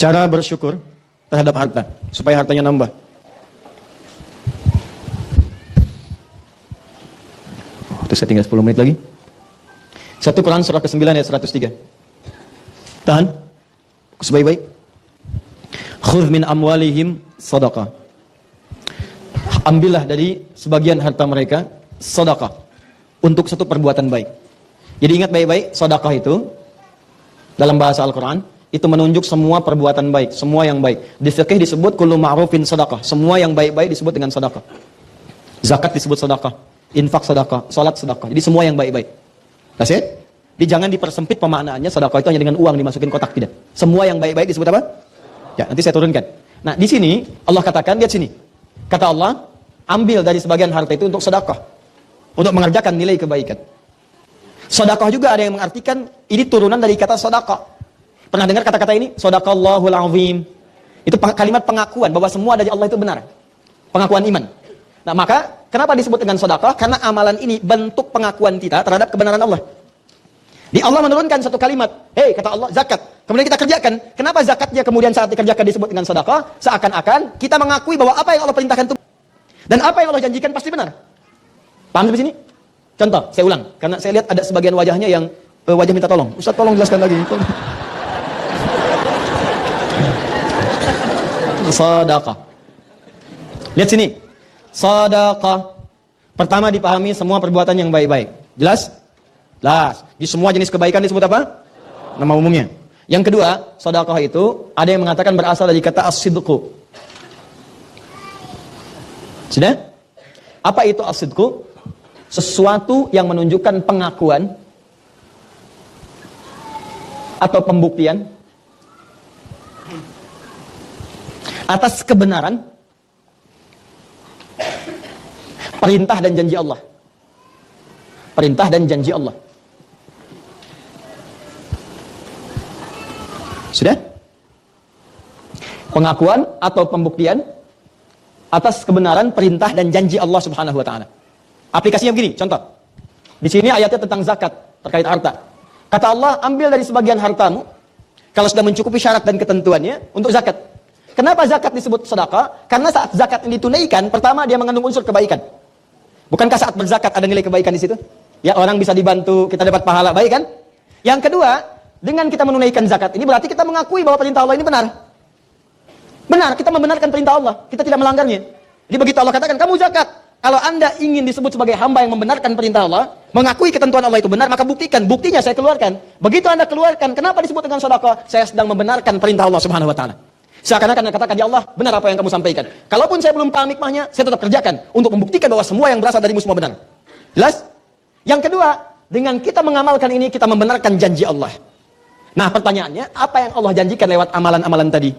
Cara bersyukur terhadap harta, supaya hartanya nambah. Itu saya tinggal 10 menit lagi. 1 Quran surah ke-9 ayat 103. Tahan. Sebaik-baik. Khudh min amwalihim sadaqah. Ambillah dari sebagian harta mereka sedekah untuk satu perbuatan baik. Jadi ingat baik-baik, sedekah itu dalam bahasa Al-Qur'an itu menunjuk semua perbuatan baik, semua yang baik. Di fikih disebut kullu ma'rufin sedekah, semua yang baik-baik disebut dengan sedekah. Zakat disebut sedekah, infak sedekah, salat sedekah. Jadi semua yang baik-baik. That's it. Jadi jangan dipersempit pemaknaannya sedekah itu hanya dengan uang dimasukin kotak, tidak. Semua yang baik-baik disebut apa? Ya, nanti saya turunkan. Nah, di sini Allah katakan, lihat sini. Kata Allah, ambil dari sebagian harta itu untuk sedekah, untuk mengerjakan nilai kebaikan. Sedekah juga ada yang mengartikan ini turunan dari kata sedekah. Pernah dengar kata-kata ini? Shadaqallahul azim. Itu kalimat pengakuan bahwa semua dari Allah itu benar. Pengakuan iman. Nah, maka kenapa disebut dengan sedekah? Karena amalan ini bentuk pengakuan kita terhadap kebenaran Allah. Di Allah menurunkan satu kalimat, hei kata Allah zakat. Kemudian kita kerjakan. Kenapa zakatnya kemudian saat dikerjakan disebut dengan sedekah? Seakan-akan kita mengakui bahwa apa yang Allah perintahkan itu dan apa yang Allah janjikan pasti benar. Paham sampai sini? Contoh, saya ulang karena saya lihat ada sebagian wajahnya yang wajah minta tolong. Ustaz tolong jelaskan lagi. Sedekah. Lihat sini. Sedekah. Pertama dipahami semua perbuatan yang baik-baik. Jelas? Jelas. Di semua jenis kebaikan disebut apa? Nama umumnya. Yang kedua, sedekah itu ada yang mengatakan berasal dari kata as-sidqu. Sudah? Apa itu as-sidqu? Sesuatu yang menunjukkan pengakuan atau pembuktian atas kebenaran perintah dan janji Allah. Perintah dan janji Allah. Sudah? Pengakuan atau pembuktian atas kebenaran perintah dan janji Allah Subhanahu wa taala. Aplikasinya begini, contoh. Di sini ayatnya tentang zakat terkait harta. Kata Allah, ambil dari sebagian hartamu kalau sudah mencukupi syarat dan ketentuannya untuk zakat. Kenapa zakat disebut sedekah? Karena saat zakat ini ditunaikan, pertama dia mengandung unsur kebaikan. Bukankah saat berzakat ada nilai kebaikan di situ? Ya, orang bisa dibantu, kita dapat pahala, baik kan? Yang kedua, dengan kita menunaikan zakat ini berarti kita mengakui bahwa perintah Allah ini benar. Benar, kita membenarkan perintah Allah, kita tidak melanggarnya. Jadi begitu Allah katakan, kamu zakat. Kalau Anda ingin disebut sebagai hamba yang membenarkan perintah Allah, mengakui ketentuan Allah itu benar, maka buktikan. Buktinya saya keluarkan. Begitu Anda keluarkan, kenapa disebut dengan sedekah? Saya sedang membenarkan perintah Allah Subhanahu wa taala. Seakan-akan Anda katakan, ya Allah, benar apa yang kamu sampaikan. Kalaupun saya belum paham hikmahnya, saya tetap kerjakan untuk membuktikan bahwa semua yang berasal darimu semua benar. Jelas? Yang kedua, dengan kita mengamalkan ini, kita membenarkan janji Allah. Nah, pertanyaannya, apa yang Allah janjikan lewat amalan-amalan tadi?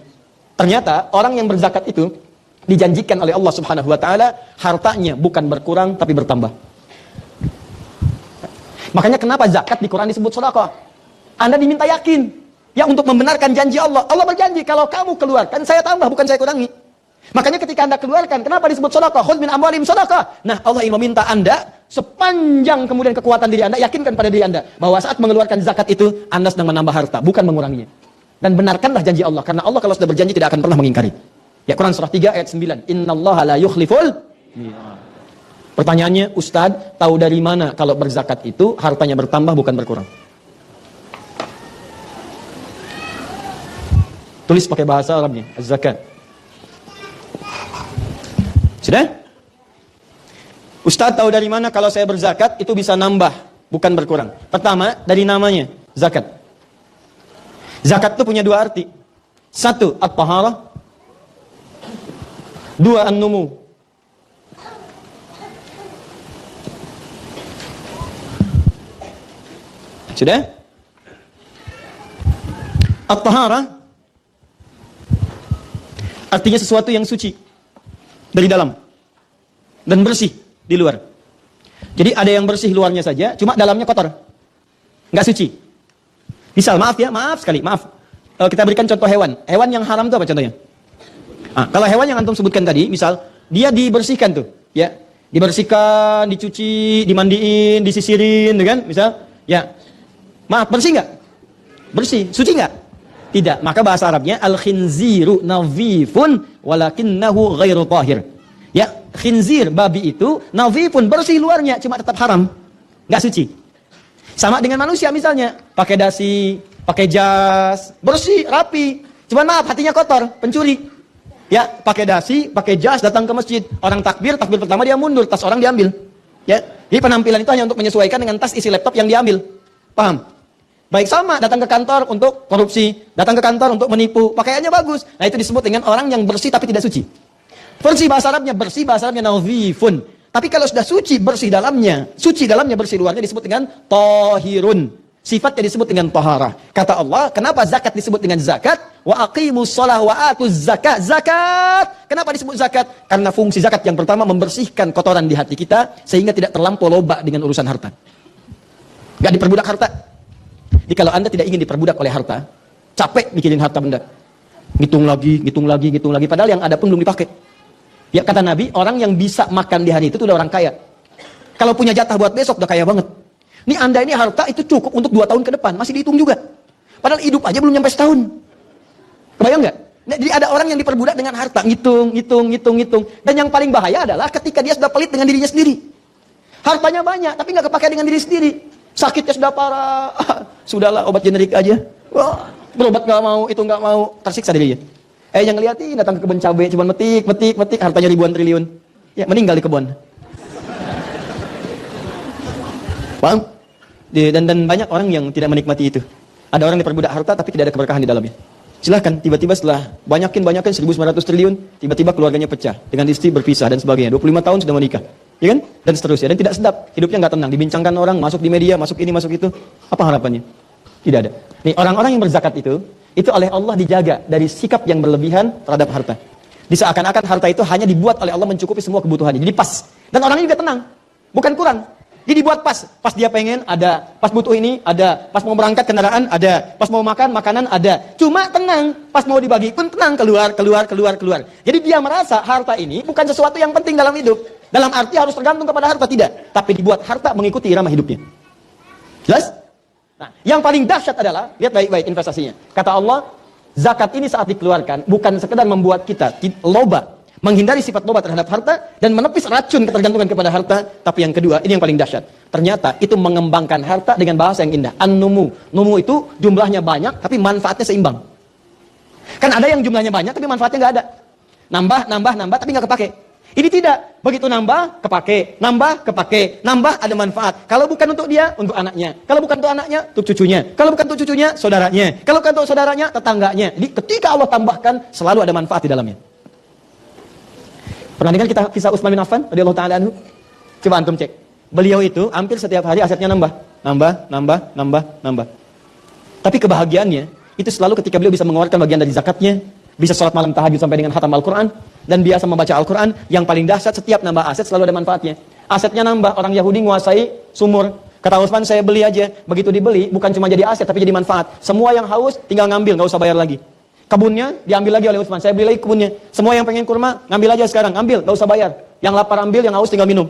Ternyata orang yang berzakat itu dijanjikan oleh Allah Subhanahu wa taala hartanya bukan berkurang tapi bertambah. Makanya kenapa zakat di Quran disebut sedekah? Anda diminta yakin ya untuk membenarkan janji Allah. Allah berjanji kalau kamu keluarkan saya tambah bukan saya kurangi. Makanya ketika Anda keluarkan kenapa disebut sedekah? Khudh min amwalihim sedekah. Nah, Allah ingin meminta Anda sepanjang kemudian kekuatan diri Anda yakinkan pada diri Anda bahwa saat mengeluarkan zakat itu Anda sedang menambah harta bukan menguranginya. Dan benarkanlah janji Allah karena Allah kalau sudah berjanji tidak akan pernah mengingkari. Ya, Quran surah 3 ayat 9. Innallaha la yukhliful mi'ad. Pertanyaannya, Ustadz, tahu dari mana kalau berzakat itu hartanya bertambah bukan berkurang? Tulis pakai bahasa Arabnya, az-zakat. Sudah? Ustadz, tahu dari mana kalau saya berzakat itu bisa nambah bukan berkurang? Pertama, dari namanya, zakat. Zakat itu punya dua arti. Satu, at-taharah. Dua, an-numu. Sudah? At-taharah artinya sesuatu yang suci dari dalam dan bersih di luar. Jadi ada yang bersih luarnya saja, cuma dalamnya kotor, nggak suci. Misal, maaf sekali. Kita berikan contoh hewan. Hewan yang haram itu apa contohnya? Kalau hewan yang antum sebutkan tadi, misal dia dibersihkan tuh, ya, dibersihkan, dicuci, dimandiin, disisirin, kan? Misal, ya, maaf, bersih nggak? Bersih, suci nggak? Tidak. Maka bahasa Arabnya al-khinziru nadhifun walakinnahu ghairu tahir. Ya, khinzir babi itu nadhifun bersih luarnya cuma tetap haram. Enggak suci. Sama dengan manusia misalnya, pakai dasi, pakai jas, bersih, rapi. Cuman maaf hatinya kotor, pencuri. Ya, pakai dasi, pakai jas, datang ke masjid. Orang takbir pertama dia mundur, tas orang diambil. Ya, jadi penampilan itu hanya untuk menyesuaikan dengan tas isi laptop yang diambil. Paham? Baik sama, datang ke kantor untuk korupsi, datang ke kantor untuk menipu, pakaiannya bagus. Nah, itu disebut dengan orang yang bersih tapi tidak suci. Bersih bahasa Arabnya nadhifun. Tapi kalau sudah suci dalamnya, bersih luarnya disebut dengan tahirun. Sifatnya disebut dengan taharah. Kata Allah, kenapa zakat disebut dengan zakat? Wa aqimus shalah wa atuz zakat. Zakat. Kenapa disebut zakat? Karena fungsi zakat yang pertama membersihkan kotoran di hati kita sehingga tidak terlampau loba dengan urusan harta. Enggak diperbudak harta. Jadi kalau Anda tidak ingin diperbudak oleh harta, capek mikirin harta benda. Ngitung lagi, padahal yang ada pun belum dipakai. Ya kata Nabi, orang yang bisa makan di hari itu udah orang kaya. Kalau punya jatah buat besok udah kaya banget. Ini Anda ini harta itu cukup untuk 2 tahun ke depan, masih dihitung juga. Padahal hidup aja belum nyampe setahun. Kebayang nggak? Nah, jadi ada orang yang diperbudak dengan harta, ngitung. Dan yang paling bahaya adalah ketika dia sudah pelit dengan dirinya sendiri. Hartanya banyak, tapi nggak kepakai dengan diri sendiri. Sakitnya sudah parah, sudahlah obat generik aja. Wah, berobat nggak mau, itu nggak mau, tersiksa dirinya. Yang ngeliatin datang ke kebun cabai, cuma metik, hartanya ribuan triliun. Ya, meninggal di kebun. Paham? Dan banyak orang yang tidak menikmati itu. Ada orang diperbudak harta tapi tidak ada keberkahan di dalamnya. Silahkan, tiba-tiba setelah banyakin 1.900 triliun, tiba-tiba keluarganya pecah, dengan istri berpisah dan sebagainya. 25 tahun sudah menikah, ya kan? Dan seterusnya. Dan tidak sedap, hidupnya nggak tenang, dibincangkan orang, masuk di media, masuk ini, masuk itu. Apa harapannya? Tidak ada. Nih, orang-orang yang berzakat itu oleh Allah dijaga dari sikap yang berlebihan terhadap harta. Diseakan-akan harta itu hanya dibuat oleh Allah mencukupi semua kebutuhannya. Jadi pas. Dan orangnya juga tenang, bukan kurang. Jadi dibuat pas dia pengen ada, pas butuh ini ada, pas mau berangkat kendaraan ada, pas mau makan makanan ada. Cuma tenang, pas mau dibagi pun tenang, keluar. Jadi dia merasa harta ini bukan sesuatu yang penting dalam hidup. Dalam arti harus tergantung kepada harta, tidak. Tapi dibuat harta mengikuti irama hidupnya. Jelas? Nah, yang paling dahsyat adalah, lihat baik-baik investasinya. Kata Allah, zakat ini saat dikeluarkan bukan sekedar membuat kita loba, menghindari sifat loba terhadap harta dan menepis racun ketergantungan kepada harta. Tapi yang kedua, ini yang paling dahsyat. Ternyata itu mengembangkan harta dengan bahasa yang indah. An-numu. Numu itu jumlahnya banyak tapi manfaatnya seimbang. Kan ada yang jumlahnya banyak tapi manfaatnya nggak ada. Nambah tapi nggak kepake. Ini tidak. Begitu nambah, kepake. Nambah ada manfaat. Kalau bukan untuk dia, untuk anaknya. Kalau bukan untuk anaknya, untuk cucunya. Kalau bukan untuk cucunya, saudaranya. Kalau bukan untuk saudaranya, tetangganya. Jadi ketika Allah tambahkan, selalu ada manfaat di dalamnya. Pernah dengar kita kisah Utsman bin Affan radhiyallahu taala anhu? Coba antum cek. Beliau itu hampir setiap hari asetnya nambah. Tapi kebahagiaannya itu selalu ketika beliau bisa mengeluarkan bagian dari zakatnya, bisa sholat malam tahajud sampai dengan khatam Al-Quran, dan biasa membaca Al-Quran. Yang paling dahsyat, setiap nambah aset selalu ada manfaatnya. Asetnya nambah, orang Yahudi menguasai sumur. Kata Utsman, saya beli aja. Begitu dibeli, bukan cuma jadi aset tapi jadi manfaat. Semua yang haus tinggal ngambil, nggak usah bayar lagi. Kebunnya diambil lagi oleh Utsman. Saya beli lagi kebunnya. Semua yang pengen kurma, ngambil aja sekarang. Ambil, gak usah bayar. Yang lapar ambil, yang haus tinggal minum.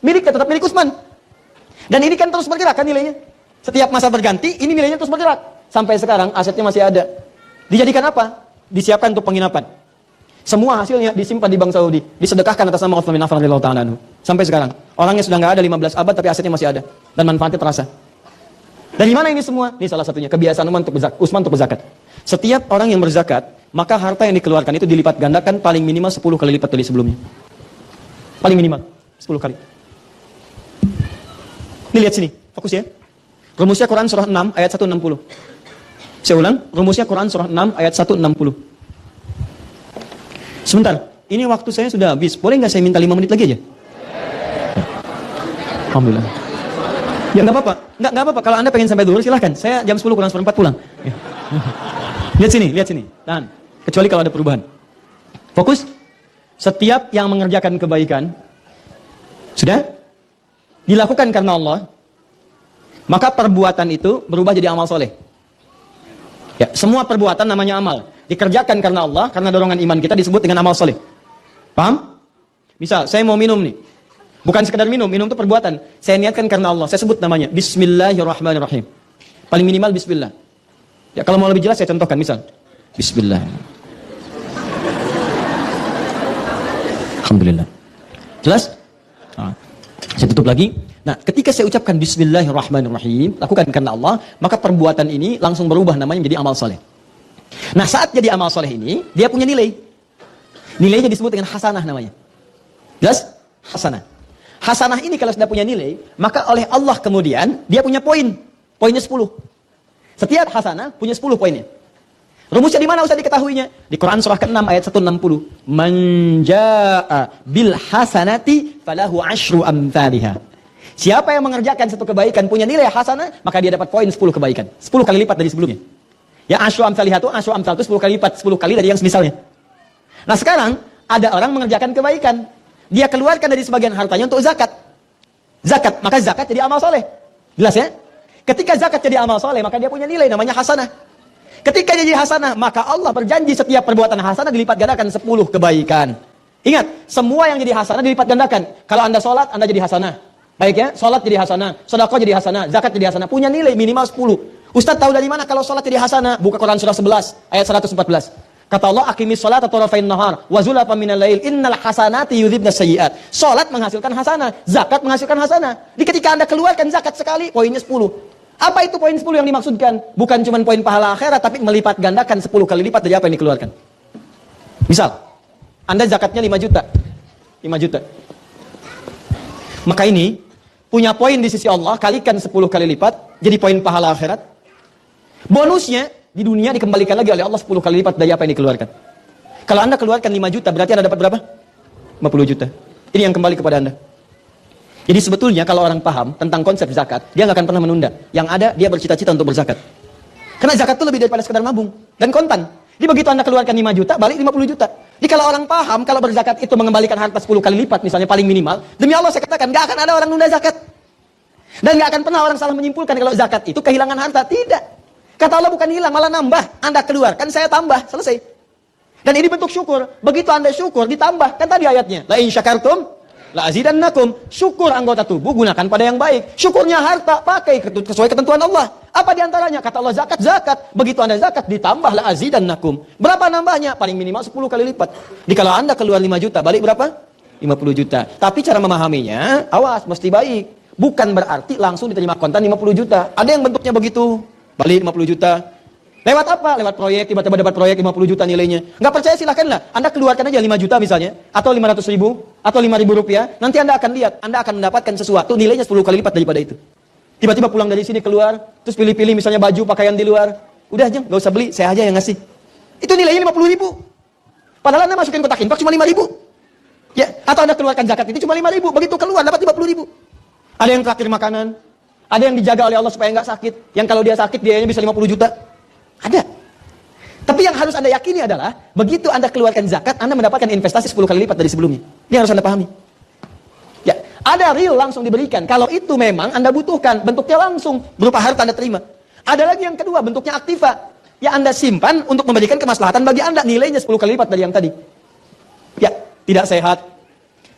Miliknya tetap milik Utsman. Dan ini kan terus bergerak kan nilainya. Setiap masa berganti, ini nilainya terus bergerak. Sampai sekarang asetnya masih ada. Dijadikan apa? Disiapkan untuk penginapan. Semua hasilnya disimpan di Bank Saudi. Disedekahkan atas nama Utsman bin Affan radhiyallahu ta'ala anhu. Sampai sekarang. Orangnya sudah nggak ada 15 abad, tapi asetnya masih ada. Dan manfaatnya terasa. Dari mana ini semua? Ini salah satunya. Kebiasaan Utsman untuk berzakat. Setiap orang yang berzakat, maka harta yang dikeluarkan itu dilipat gandakan paling minimal 10 kali lipat dari sebelumnya. Paling minimal 10 kali. Ini lihat sini, fokus ya. Rumusnya Quran surah 6 ayat 160. Saya ulang, rumusnya Quran surah 6 ayat 160. Sebentar, ini waktu saya sudah habis. Boleh nggak saya minta 5 menit lagi aja? Alhamdulillah. Ya nggak apa-apa, nggak apa-apa. Kalau Anda pengen sampai dulu silahkan. Saya jam 10 kurang seperempat pulang. Ya. Lihat sini. Tahan. Kecuali kalau ada perubahan. Fokus. Setiap yang mengerjakan kebaikan sudah dilakukan karena Allah, maka perbuatan itu berubah jadi amal soleh. Ya, semua perbuatan namanya amal. Dikerjakan karena Allah, karena dorongan iman kita disebut dengan amal soleh. Paham? Misal, saya mau minum nih. Bukan sekedar minum itu perbuatan. Saya niatkan karena Allah, saya sebut namanya Bismillahirrahmanirrahim. Paling minimal Bismillah. Ya kalau mau lebih jelas saya contohkan, misal Bismillah. Alhamdulillah. Jelas? Nah, saya tutup lagi. Nah, ketika saya ucapkan Bismillahirrahmanirrahim, lakukan karena Allah, maka perbuatan ini langsung berubah namanya menjadi amal soleh. Nah, saat jadi amal soleh ini, dia punya nilai. Nilainya disebut dengan hasanah namanya. Jelas? Hasanah. Hasanah ini kalau sudah punya nilai, maka oleh Allah kemudian, dia punya poin. Poinnya 10. Setiap hasanah punya 10 poinnya. Rumusnya di mana usah diketahuinya? Di Quran surah ke-6 ayat 160. Man jaa'a bil hasanati falahu asyru amthaliha. Siapa yang mengerjakan satu kebaikan punya nilai hasanah, maka dia dapat poin 10 kebaikan. 10 kali lipat dari sebelumnya. Ya asyru amthaliha itu, asyru amthal itu 10 kali lipat, 10 kali dari yang semisalnya. Nah sekarang, ada orang mengerjakan kebaikan. Dia keluarkan dari sebagian hartanya untuk zakat. Zakat, maka zakat jadi amal soleh. Jelas ya? Ketika zakat jadi amal soleh, maka dia punya nilai namanya hasanah. Ketika dia jadi hasanah, maka Allah berjanji setiap perbuatan hasanah dilipat gandakan 10 kebaikan. Ingat, semua yang jadi hasanah dilipat gandakan. Kalau Anda sholat, Anda jadi hasanah. Baik ya, sholat jadi hasanah, sedekah jadi hasanah, zakat jadi hasanah. Punya nilai minimal 10. Ustaz tahu dari mana kalau sholat jadi hasanah? Buka Quran surah 11, ayat 114. Kata Allah, aqimis sholata tarafain nahar, wa zulafan minal lail, innal hasanati yudhibnas sayyi'at. Sholat menghasilkan hasanah, zakat menghasilkan hasanah. Di ketika Anda keluarkan zakat sekali, poinnya 10. Apa itu poin 10 yang dimaksudkan? Bukan cuma poin pahala akhirat, tapi melipat gandakan 10 kali lipat dari apa yang dikeluarkan. Misal, Anda zakatnya 5 juta. 5 juta. Maka ini, punya poin di sisi Allah, kalikan 10 kali lipat, jadi poin pahala akhirat. Bonusnya, di dunia dikembalikan lagi oleh Allah 10 kali lipat dari apa yang dikeluarkan. Kalau Anda keluarkan 5 juta, berarti Anda dapat berapa? 50 juta. Ini yang kembali kepada Anda. Jadi sebetulnya kalau orang paham tentang konsep zakat, dia nggak akan pernah menunda. Yang ada, dia bercita-cita untuk berzakat. Karena zakat itu lebih daripada sekedar nabung dan kontan. Jadi begitu Anda keluarkan 5 juta, balik 50 juta. Jadi kalau orang paham, kalau berzakat itu mengembalikan harta 10 kali lipat, misalnya paling minimal, demi Allah saya katakan, nggak akan ada orang nunda zakat. Dan nggak akan pernah orang salah menyimpulkan kalau zakat itu kehilangan harta. Tidak. Kata Allah bukan hilang, malah nambah. Anda keluarkan, saya tambah. Selesai. Dan ini bentuk syukur. Begitu Anda syukur, ditambah. Kan tadi ayatnya. La in syakartum la azidannakum. Syukur anggota tubuh gunakan pada yang baik. Syukurnya harta pakai sesuai ketentuan Allah. Apa diantaranya? Kata Allah zakat, zakat. Begitu Anda zakat ditambah la azidannakum. Berapa nambahnya? Paling minimal 10 kali lipat. Jadi kalau Anda keluar 5 juta, balik berapa? 50 juta. Tapi cara memahaminya, awas, mesti baik. Bukan berarti langsung diterima kontan 50 juta. Ada yang bentuknya begitu. Balik 50 juta. Lewat apa? Lewat proyek, tiba-tiba dapat proyek 50 juta nilainya. Nggak percaya silahkanlah. Anda keluarkan aja 5 juta misalnya, atau 500 ribu, atau 5.000 rupiah. Nanti Anda akan lihat, Anda akan mendapatkan sesuatu nilainya 10 kali lipat daripada itu. Tiba-tiba pulang dari sini keluar, terus pilih-pilih misalnya baju, pakaian di luar. Udah aja, nggak usah beli, saya aja yang ngasih. Itu nilainya 50 ribu. Padahal Anda masukin kotak infak cuma 5 ribu. Ya, atau Anda keluarkan zakat itu cuma 5 ribu. Begitu keluar dapat 50 ribu. Ada yang traktir makanan, ada yang dijaga oleh Allah supaya nggak sakit. Yang kalau dia sakit biayanya bisa 50 juta. Ada. Tapi yang harus Anda yakini adalah, begitu Anda keluarkan zakat, Anda mendapatkan investasi 10 kali lipat dari sebelumnya. Ini harus Anda pahami. Ya, ada real langsung diberikan. Kalau itu memang Anda butuhkan, bentuknya langsung, berupa harta Anda terima. Ada lagi yang kedua, bentuknya aktiva. Ya Anda simpan untuk memberikan kemaslahatan bagi Anda. Nilainya 10 kali lipat dari yang tadi. Ya, tidak sehat,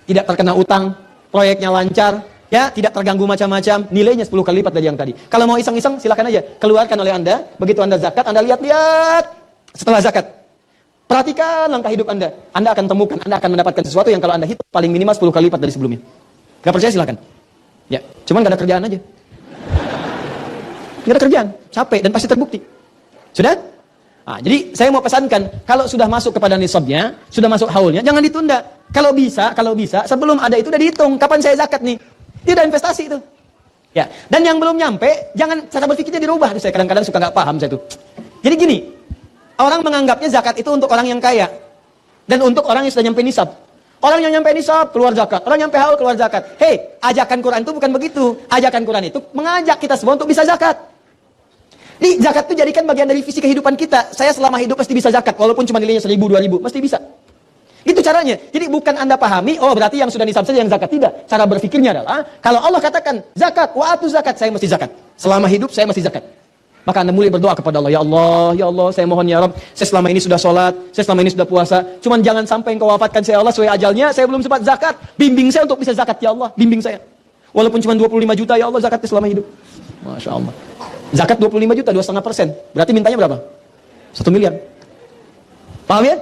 tidak terkena utang, proyeknya lancar, ya, tidak terganggu macam-macam, nilainya 10 kali lipat dari yang tadi. Kalau mau iseng-iseng, silakan aja. Keluarkan oleh Anda, begitu Anda zakat, Anda lihat-lihat. Setelah zakat, perhatikan langkah hidup Anda. Anda akan temukan, Anda akan mendapatkan sesuatu yang kalau Anda hitung paling minimal 10 kali lipat dari sebelumnya. Gak percaya silakan. Ya, cuman gak ada kerjaan aja. Gak ada kerjaan, capek dan pasti terbukti. Sudah? Nah, jadi saya mau pesankan, kalau sudah masuk kepada nisabnya, sudah masuk haulnya, jangan ditunda. Kalau bisa, sebelum ada itu udah dihitung. Kapan saya zakat nih? Dia udah investasi itu. Ya, dan yang belum nyampe, jangan cara berpikirnya dirubah. Saya kadang-kadang suka nggak paham saya itu. Jadi gini, orang menganggapnya zakat itu untuk orang yang kaya dan untuk orang yang sudah nyampe nisab. Orang yang nyampe nisab keluar zakat, orang yang nyampe haul keluar zakat. Hei, ajakan Quran itu bukan begitu. Ajakan Quran itu mengajak kita semua untuk bisa zakat. Di zakat itu jadikan bagian dari visi kehidupan kita. Saya selama hidup pasti bisa zakat, walaupun cuma nilainya 1.000, 2.000, pasti bisa. Itu caranya. Jadi bukan Anda pahami, oh berarti yang sudah nisab saja yang zakat. Tidak. Cara berpikirnya adalah, kalau Allah katakan zakat, wa'atu zakat, saya mesti zakat. Selama hidup saya mesti zakat. Maka Anda mulai berdoa kepada Allah, ya Allah, saya mohon ya Rabb, saya selama ini sudah sholat, saya selama ini sudah puasa, cuman jangan sampai Engkau wafatkan saya Allah sesuai ajalnya, saya belum sempat zakat, bimbing saya untuk bisa zakat ya Allah, bimbing saya. Walaupun cuma 25 juta ya Allah zakatnya selama hidup. Masya Allah. Zakat 25 juta, 2,5%. Berarti mintanya berapa? 1 miliar. Paham ya?